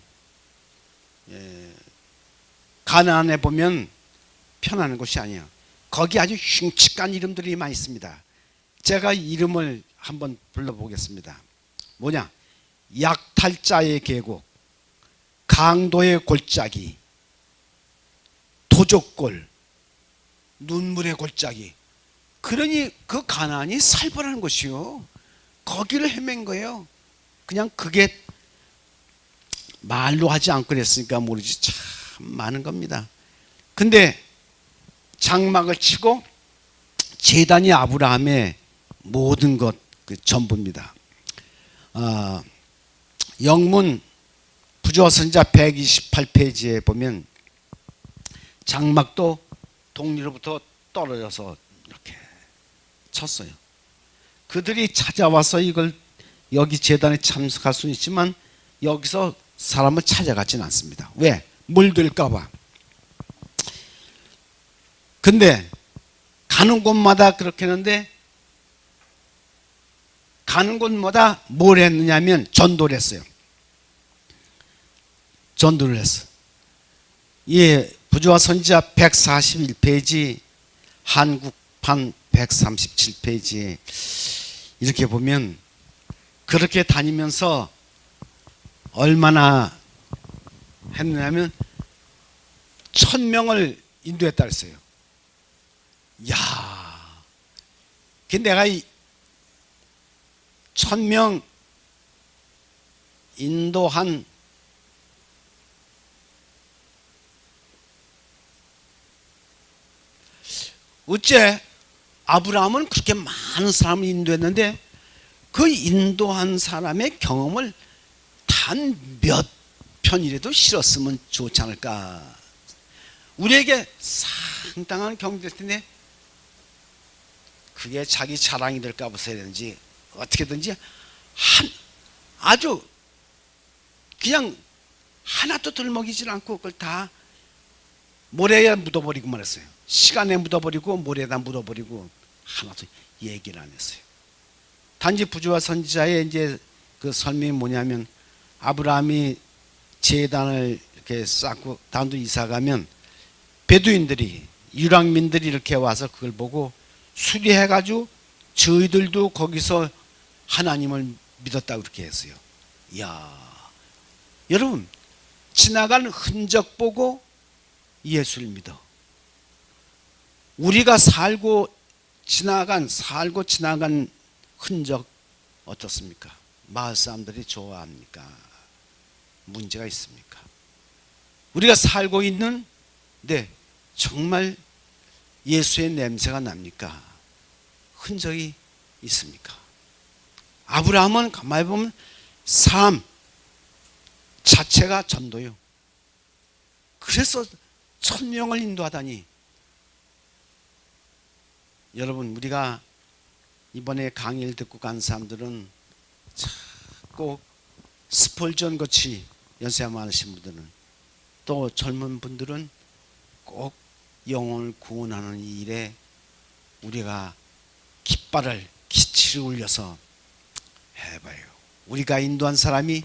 가나안에 보면 편안한 곳이 아니에요. 거기 아주 흉측한 이름들이 많이 있습니다. 제가 이름을 한번 불러보겠습니다. 뭐냐? 약탈자의 계곡, 강도의 골짜기, 도적골, 눈물의 골짜기. 그러니 그 가나안이 살벌한 곳이요. 거기를 헤맨 거예요. 그냥 그게 말로 하지 않고 그랬으니까 모르지 참 많은 겁니다. 근데 장막을 치고 제단이 아브라함의 모든 것 그 전부입니다. 영문 부조선자 128페이지에 보면 장막도 동리로부터 떨어져서 이렇게 쳤어요. 그들이 찾아와서 이걸 여기 제단에 참석할 수는 있지만 여기서 사람을 찾아가지는 않습니다. 왜? 물들까 봐. 근데 가는 곳마다 그렇게 했는데 가는 곳마다 뭘 했느냐면 전도를 했어요. 전도를 했어. 예, 부조와 선지자 141페이지, 한국판 137페이지에 이렇게 보면 그렇게 다니면서 얼마나 했느냐면 1000명을 인도했다 그랬어요. 야, 그 내가 1000명 인도한 어째 아브라함은 그렇게 많은 사람을 인도했는데 그 인도한 사람의 경험을 단 몇 편이라도 실었으면 좋지 않을까. 우리에게 상당한 경험이 될 텐데 그게 자기 자랑이 될까 보세요든지 어떻게든지 아주 그냥 하나도 들먹이질 않고 그걸 다 모래에 묻어버리고 말았어요. 시간에 묻어버리고 모래에다 묻어버리고 하나도 얘기를 안 했어요. 단지 부조와 선지자의 이제 그 설명이 뭐냐면 아브라함이 제단을 이렇게 쌓고 다음도 이사 가면 베두인들이 유랑민들이 이렇게 와서 그걸 보고 수리해 가지고 저희들도 거기서 하나님을 믿었다고 그렇게 했어요. 이야, 여러분 지나간 흔적 보고 예수를 믿어. 우리가 살고 지나간 흔적 어떻습니까? 마을 사람들이 좋아합니까? 문제가 있습니까? 우리가 살고 있는 정말 예수의 냄새가 납니까? 흔적이 있습니까? 아브라함은 가만히 보면 삶 자체가 전도요. 그래서 1000명을 인도하다니. 여러분 우리가 이번에 강의를 듣고 간 사람들은 꼭 스폴전 같이 연세 많으신 분들은 또 젊은 분들은 꼭 영혼을 구원하는 이 일에 우리가 깃발을 기치를 올려서 해봐요. 우리가 인도한 사람이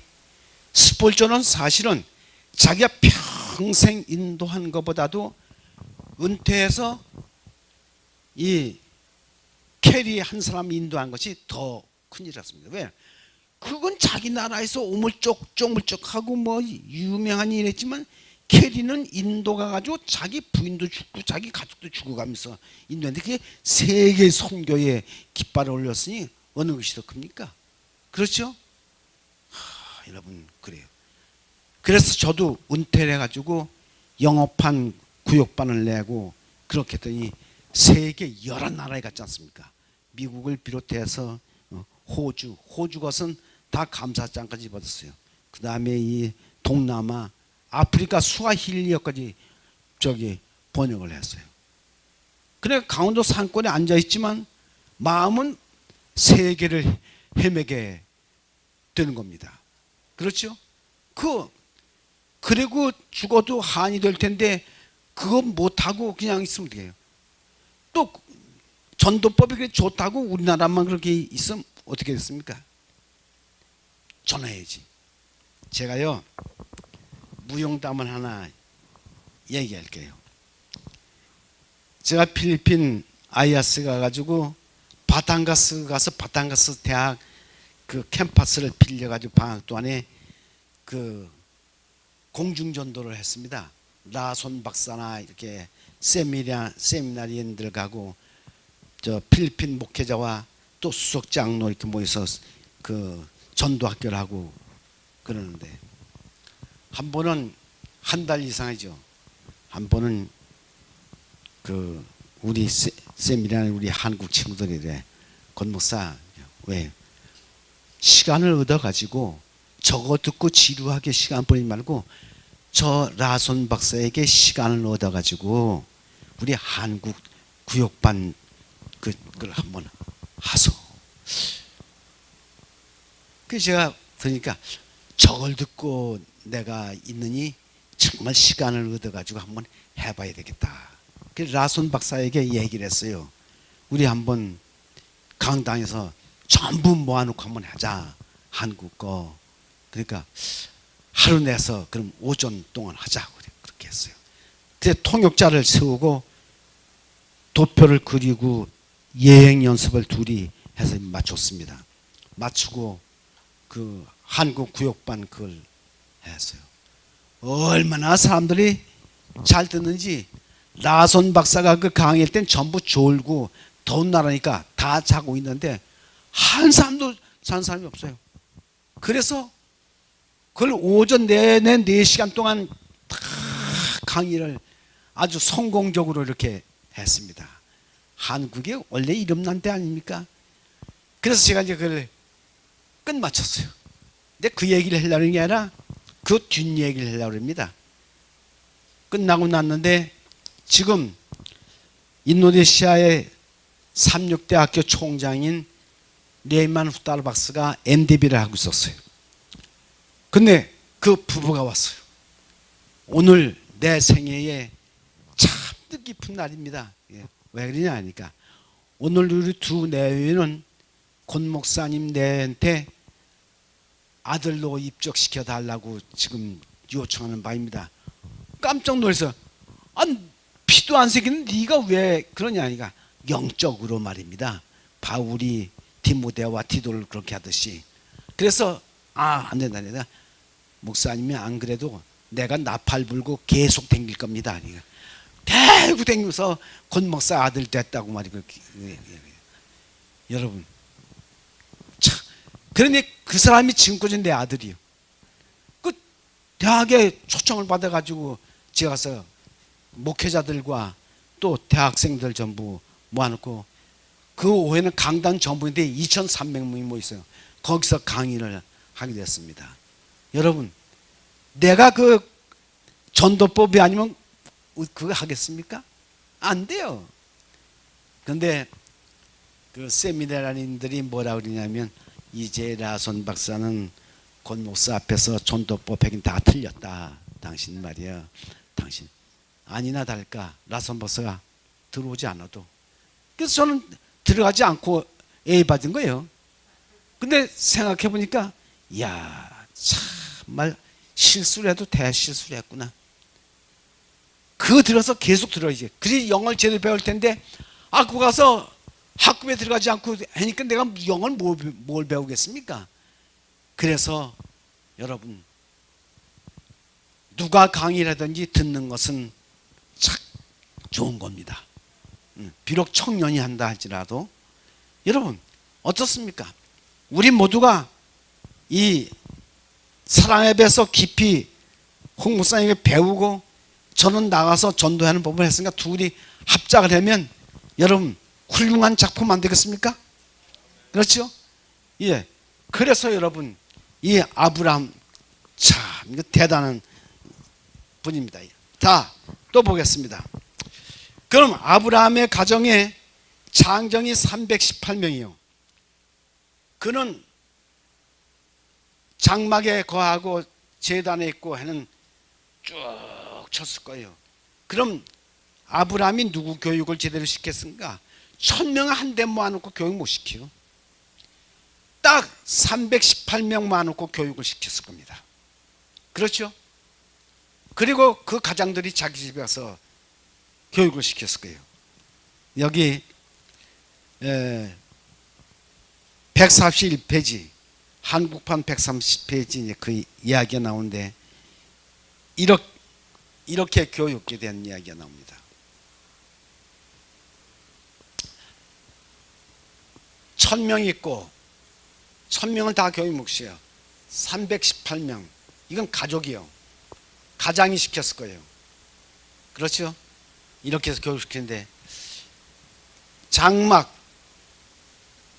스폴전은 사실은 자기가 평생 인도한 것보다도 은퇴해서 이 캐리 한 사람 인도한 것이 더 큰일이었습니다. 왜? 그건 자기 나라에서 오물쩍하고 뭐 유명한 일했지만 캐리는 인도 가가지고 자기 부인도 죽고 자기 가족도 죽어가면서 인도했는데 그게 세계 선교에 깃발을 올렸으니 어느 것이 더 큽니까? 그렇죠? 여러분 그래요. 그래서 저도 은퇴를 해가지고 영업한 구역반을 내고 그렇게 했더니 세계 여러 나라에 갔지 않습니까? 미국을 비롯해서 호주 것은 다 감사장까지 받았어요. 그 다음에 이 동남아, 아프리카 수아힐리어까지 번역을 했어요. 그래 강원도 산골에 앉아 있지만 마음은 세계를 헤매게 되는 겁니다. 그렇죠? 그리고 죽어도 한이 될 텐데 그거 못하고 그냥 있으면 돼요. 또 전도법이 그렇게 좋다고 우리나라만 그렇게 있으면 어떻게 됐습니까? 전해야지. 제가요 무용담을 하나 얘기할게요. 제가 필리핀 아이아스 가가지고 바탕가스 가서 바탕가스 대학 그 캠퍼스를 빌려가지고 방학 동안에 그 공중전도를 했습니다. 라손 박사나 이렇게 세미나리인들 가고 저 필리핀 목회자와 또 수석 장로 이렇게 모여서 그 전도학교를 하고 그러는데 한 번은 한 달 이상이죠. 한 번은 그 우리 세미나리 우리 한국 친구들이래. 권 목사 왜 시간을 얻어가지고 저거 듣고 지루하게 시간 보내지 말고 저 라손 박사에게 시간을 얻어가지고 우리 한국 구역반 그걸 한번 하소. 그 제가 그러니까 저걸 듣고 내가 있느니 정말 시간을 얻어가지고 한번 해봐야 되겠다. 그 라손 박사에게 얘기를 했어요. 우리 한번 강당에서 전부 모아놓고 한번 하자. 한국 거. 그러니까 하루 내서 그럼 오전 동안 하자고 그렇게 했어요. 그래서 통역자를 세우고 도표를 그리고 예행 연습을 둘이 해서 맞췄습니다. 맞추고 그 한국 구역반 그걸 했어요. 얼마나 사람들이 잘 듣는지 라손 박사가 그 강의할 땐 전부 졸고 더운 나라니까 다 자고 있는데 한 사람도 잔 사람이 없어요. 그래서 그걸 오전 내내 4시간 동안 다 강의를 아주 성공적으로 이렇게 했습니다. 한국이 원래 이름난 데 아닙니까? 그래서 제가 이제 그걸 끝마쳤어요. 근데 그 얘기를 하려는 게 아니라 그 뒷얘기를 하려고 합니다. 끝나고 났는데 지금 인도네시아의 삼육대학교 총장인 레이만 후타르 박사가 MDB를 하고 있었어요. 근데 그 부부가 왔어요. 오늘 내 생애에 참 뜻깊은 날입니다. 왜 그러냐 하니까 오늘 우리 두 내외는 권 목사님 내한테 아들로 입적시켜 달라고 지금 요청하는 바입니다. 깜짝 놀라서 피도 안 새기는 네가 왜 그러냐 하니까 영적으로 말입니다. 바울이 디모데와 디도를 그렇게 하듯이. 그래서 안 된다. 내가 목사님이 안 그래도 내가 나팔 불고 계속 댕길 겁니다. 대구 댕기면서 권 목사 아들 됐다고 말이고. 여러분 참, 그러니 그 사람이 지금까지 내 아들이요. 그 대학에 초청을 받아가지고 제가 가서 목회자들과 또 대학생들 전부 모아놓고 그 오해는 강단 전부인데 2,300명이 모였어요. 거기서 강의를 하게 됐습니다. 여러분, 내가 그 전도법이 아니면 그거 하겠습니까? 안 돼요. 그런데 그 세미나리인들이 뭐라 그러냐면 이재라손 박사는 권 목사 앞에서 전도법 백인 다 틀렸다. 당신 말이야. 당신 아니나 다를까 라손 박사가 들어오지 않아도. 그래서 저는 들어가지 않고 A 받은 거예요. 근데 생각해 보니까 이야 정말 실수를 해도 대실수를 했구나. 그거 들어서 계속 들어야지. 그래야 영어를 제대로 배울 텐데 그거 가서 학급에 들어가지 않고 하니까 내가 영어를 뭘 배우겠습니까? 그래서 여러분 누가 강의를 하든지 듣는 것은 참 좋은 겁니다. 비록 청년이 한다 할지라도 여러분 어떻습니까? 우리 모두가 이 사랑의 배에서 깊이 홍 목사님에게 배우고 저는 나가서 전도하는 법을 했으니까 둘이 합작을 하면 여러분 훌륭한 작품 안 되겠습니까? 그렇죠? 예. 그래서 여러분 이 아브라함 참 이거 대단한 분입니다. 자, 또 보겠습니다. 그럼 아브라함의 가정에 장정이 318명이요. 그는 장막에 거하고 제단에 있고 하는 쭉 쳤을 거예요. 그럼 아브라함이 누구 교육을 제대로 시켰습니까? 1,000명 한 대 모아놓고 교육 못 시켜요. 딱 318명 모아놓고 교육을 시켰을 겁니다. 그렇죠? 그리고 그 가장들이 자기 집에 가서 교육을 시켰을 거예요. 여기 141페이지 한국판 130페이지 그 이야기가 나오는데 이렇게 교육에 대한 이야기가 나옵니다. 1,000명 있고 1,000명을 다 교육 못 시켜요. 318명 이건 가족이요. 가장이 시켰을 거예요. 그렇죠? 이렇게 해서 교육시키는데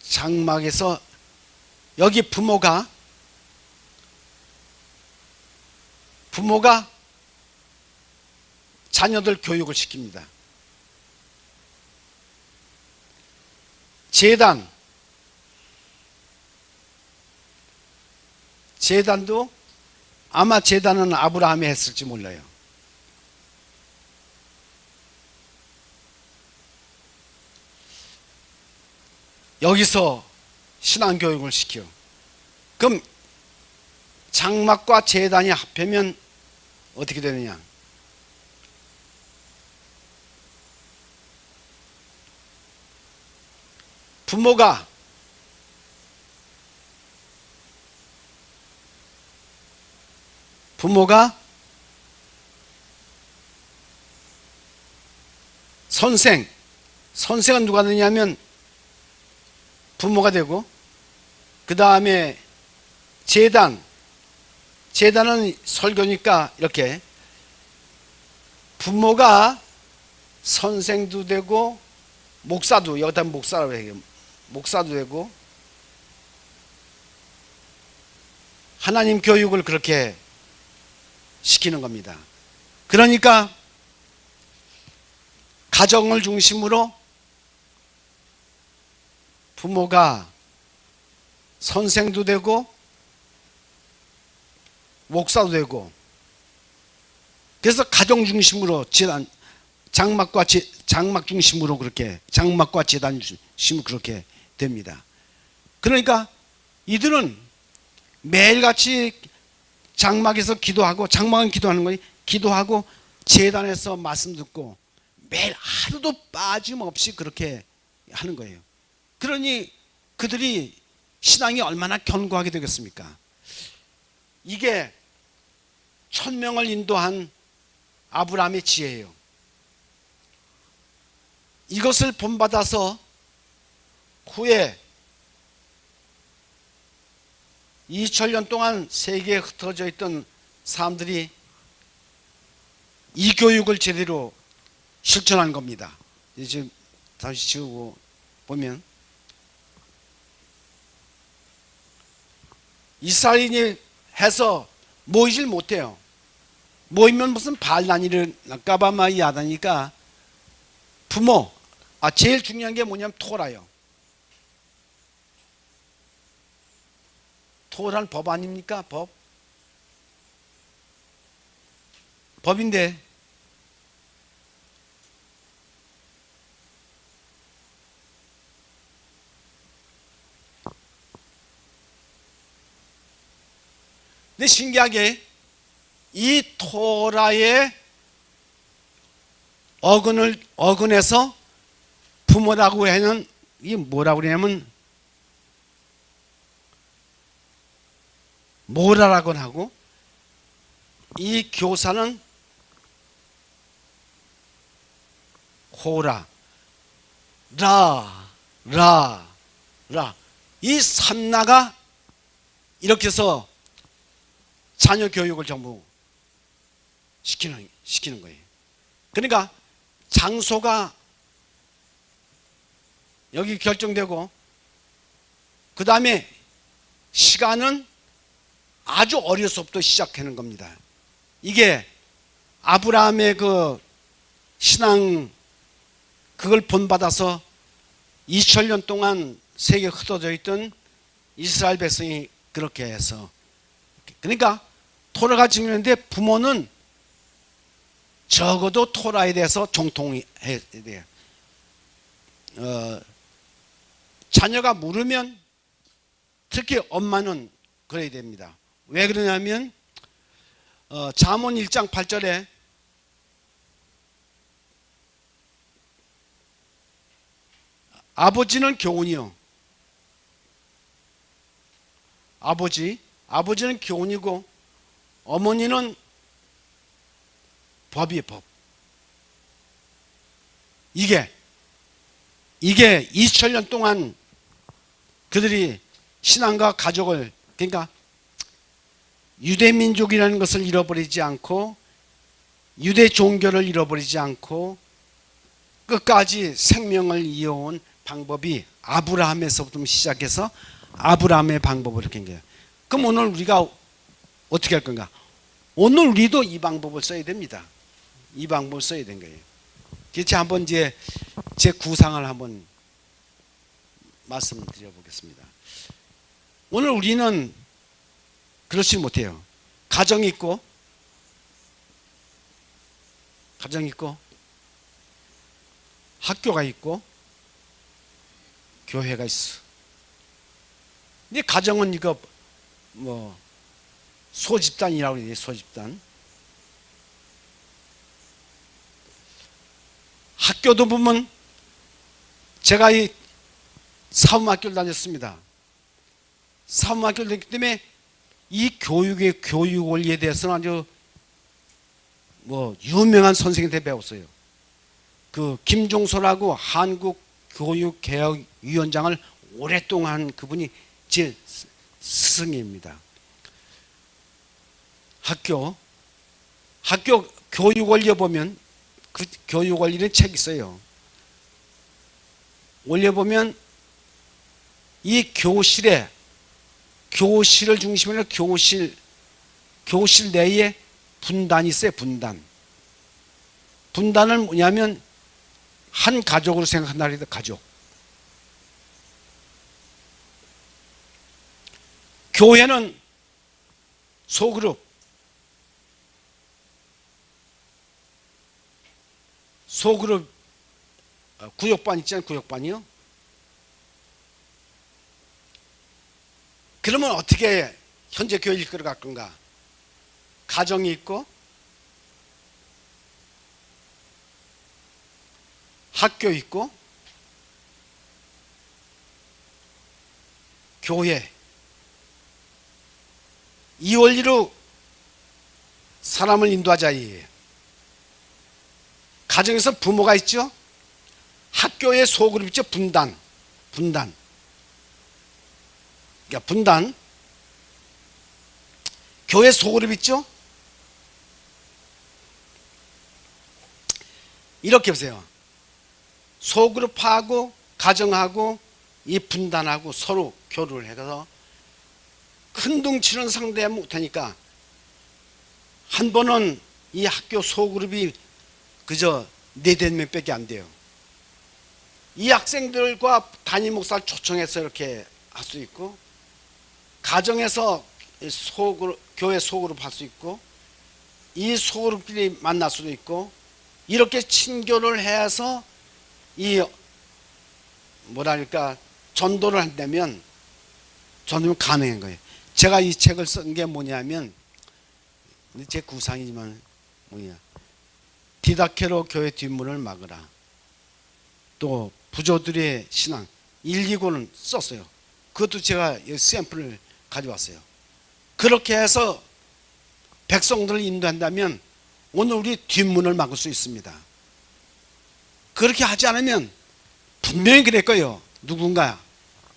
장막에서 여기 부모가 자녀들 교육을 시킵니다. 제단도 아마 제단은 아브라함이 했을지 몰라요. 여기서 신앙교육을 시켜. 그럼 장막과 제단이 합하면 어떻게 되느냐? 부모가 선생은 누가 되냐면 부모가 되고, 그 다음에 제단은 설교니까 이렇게 부모가 선생도 되고 목사도, 여기다 목사라고 해요. 목사도 되고 하나님 교육을 그렇게 시키는 겁니다. 그러니까 가정을 중심으로 부모가 선생도 되고 목사도 되고, 그래서 가정 중심으로 장막 중심으로 그렇게 장막과 제단 심으면 그렇게 됩니다. 그러니까 이들은 매일같이 장막에서 기도하고, 장막은 기도하는 거니, 기도하고 제단에서 말씀 듣고 매일 하루도 빠짐없이 그렇게 하는 거예요. 그러니 그들이 신앙이 얼마나 견고하게 되겠습니까? 이게 1000명을 인도한 아브라함의 지혜예요. 이것을 본받아서 후에 2000년 동안 세계에 흩어져 있던 사람들이 이 교육을 제대로 실천한 겁니다. 지금 다시 지우고 보면 이스라엘인이 해서 모이질 못해요. 모이면 무슨 반란이 일어날까봐 막 야다니까 부모, 제일 중요한 게 뭐냐면 토라요. 토라는 법 아닙니까? 법인데 근데 신기하게 이 토라의 어근에서 부모라고 하는, 이게 뭐라고 그러냐면 모라라고 하고, 이 교사는 호라, 라. 이 산나가 이렇게 해서 자녀 교육을 전부 시키는 거예요. 그러니까 장소가 여기 결정되고, 그 다음에 시간은 아주 어려서부터 시작하는 겁니다. 이게 아브라함의 그 신앙, 그걸 본받아서 2000년 동안 세계에 흩어져 있던 이스라엘 백성이 그렇게 해서, 그러니까 토라가 중요한데 부모는 적어도 토라에 대해서 정통해야 돼요. 자녀가 물으면 특히 엄마는 그래야 됩니다. 왜 그러냐면 잠언 1장 8절에 아버지는 교훈이요. 아버지는 교훈이고 어머니는 법이에요, 법. 이게 2000년 동안 그들이 신앙과 가족을, 그러니까 유대민족이라는 것을 잃어버리지 않고 유대 종교를 잃어버리지 않고 끝까지 생명을 이어온 방법이 아브라함에서부터 시작해서 아브라함의 방법을 이렇게 한 거예요. 그럼 오늘 우리가 어떻게 할 건가? 오늘 우리도 이 방법을 써야 됩니다. 이 방법을 써야 되는 거예요. 그래서 한번 이제 제 구상을 한번 말씀드려 보겠습니다. 오늘 우리는 그렇지 못해요. 가정이 있고 학교가 있고 교회가 있어. 근데 가정은 이거 뭐 소집단이라고 그래요. 소집단. 학교도 보면 제가 이 사범학교를 다녔습니다. 사범학교를 다녔기 때문에 이 교육의 교육 원리에 대해서는 아주 뭐 유명한 선생님한테 배웠어요. 그 김종소라고 한국 교육개혁위원장을 오랫동안 한 그분이 제 스승입니다. 학교 교육 원리에 보면 그 교육 원리는 책 있어요. 원리에 보면 이 교실을 중심으로 교실 내에 분단이 있어요. 분단은 뭐냐면 한 가족으로 생각한다 해도 가족. 교회는 소그룹. 구역반 있잖아요. 구역반이요. 그러면 어떻게 현재 교회를 이끌어갈 건가? 가정이 있고 학교 있고 교회, 이 원리로 사람을 인도하자 이예요. 가정에서 부모가 있죠. 학교에 소그룹 있죠. 분단. 그러니까 분단. 교회 소그룹 있죠. 이렇게 보세요. 소그룹하고 가정하고 이 분단하고 서로 교류를 해서 큰 둥치는 상대 못하니까 한 번은 이 학교 소그룹이 그저 4-5명밖에 안 돼요. 이 학생들과 담임 목사를 초청해서 이렇게 할 수 있고, 가정에서 교회 소그룹 할 수 있고, 이 소그룹끼리 만날 수도 있고, 이렇게 친교를 해서 이 뭐랄까 전도를 한다면 가능한 거예요. 제가 이 책을 쓴 게 뭐냐면, 제 구상이지만 디다케로 교회 뒷문을 막으라. 또 부조들의 신앙 1-2권은 썼어요. 그것도 제가 샘플을 가져왔어요. 그렇게 해서 백성들을 인도한다면 오늘 우리 뒷문을 막을 수 있습니다. 그렇게 하지 않으면 분명히 그럴 거예요. 누군가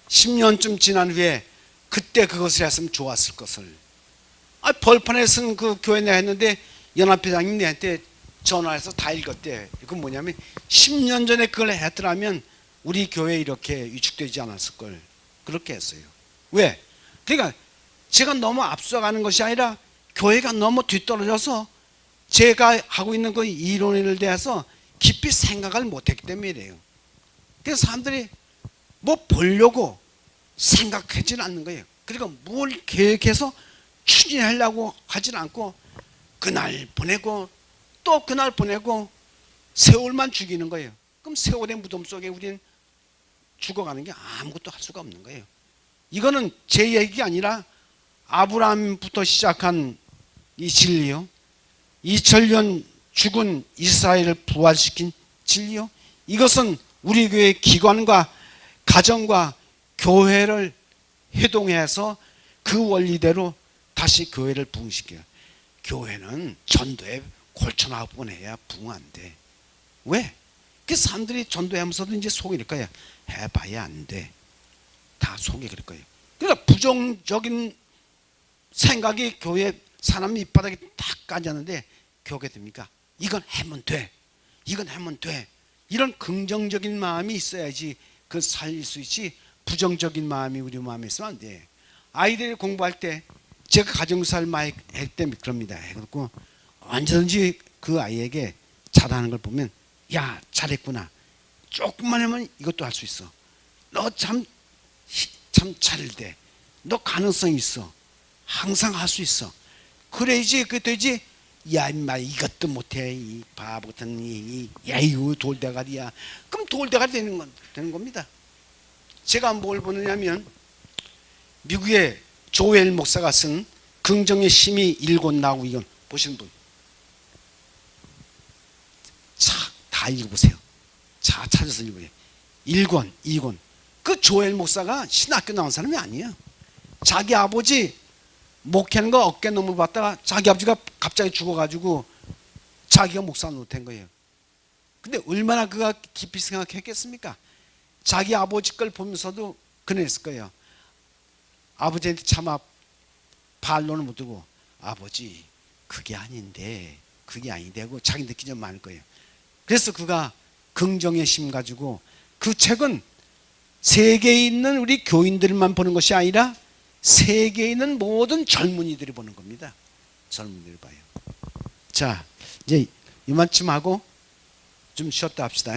10년쯤 지난 후에 그때 그것을 했으면 좋았을 것을. 벌판에 쓴 그 교회 내가 했는데 연합회장님 내한테 전화해서 다 읽었대. 그건 뭐냐면 10년 전에 그걸 했더라면 우리 교회 이렇게 위축되지 않았을 걸. 그렇게 했어요. 왜? 그러니까 제가 너무 앞서가는 것이 아니라 교회가 너무 뒤떨어져서 제가 하고 있는 그 이론에 대해서 깊이 생각을 못했기 때문이래요. 그래서 사람들이 뭐 보려고 생각하지는 않는 거예요. 그러니까 뭘 계획해서 추진하려고 하진 않고 그날 보내고 또 그날 보내고 세월만 죽이는 거예요. 그럼 세월의 무덤 속에 우리는 죽어가는 게 아무것도 할 수가 없는 거예요. 이거는 제 얘기가 아니라 아브라함부터 시작한 이 진리요, 2000년 죽은 이스라엘을 부활시킨 진리요, 이것은 우리 교회 기관과 가정과 교회를 회동해서 그 원리대로 다시 교회를 부흥시켜요. 교회는 전도에 골쳐나와 보내야 부흥 안 돼. 왜? 그 사람들이 전도하면서도 이제 속이 이럴 거야. 해봐야 안 돼. 다 속이 그럴 거예요. 그러니까 부정적인 생각이 교회 사람 밑바닥에 딱 까졌는데 교회 됩니까? 이건 하면 돼. 이건 하면 돼. 이런 긍정적인 마음이 있어야지 그 살릴 수 있지, 부정적인 마음이 우리 마음에 있으면 안 돼. 아이들이 공부할 때 제가 가정사를 많이 할 때 그럽니다. 그래갖고 언제든지 그 아이에게 잘하는 걸 보면 야 잘했구나, 조금만 하면 이것도 할 수 있어, 너 참 잘돼, 너 가능성 있어, 항상 할 수 있어, 그래야지 그 되지. 야 임마 이것도 못해 이 바보 같은 야 이거 돌대가리야. 그럼 돌대가리 되는 겁니다. 제가 뭘 보느냐면 미국의 조엘 목사가 쓴 긍정의 힘이 1권 나오고, 이건 보시는 분 다 읽어보세요. 찾아서 읽어보세요. 1권 2권. 그 조엘 목사가 신학교 나온 사람이 아니에요. 자기 아버지 목회하는 거 어깨 너무 받다가 자기 아버지가 갑자기 죽어가지고 자기가 목사 못한 거예요. 근데 얼마나 그가 깊이 생각했겠습니까? 자기 아버지 걸 보면서도 그랬을 거예요. 아버지한테 차마 반론을 못 들고 아버지 그게 아닌데 하고 자기 느끼 좀 많을 거예요. 그래서 그가 긍정의 힘 가지고 그 책은 세계에 있는 우리 교인들만 보는 것이 아니라 세계에 있는 모든 젊은이들이 보는 겁니다. 젊은이들 봐요. 자, 이제 이만큼 하고 좀 쉬었다 합시다.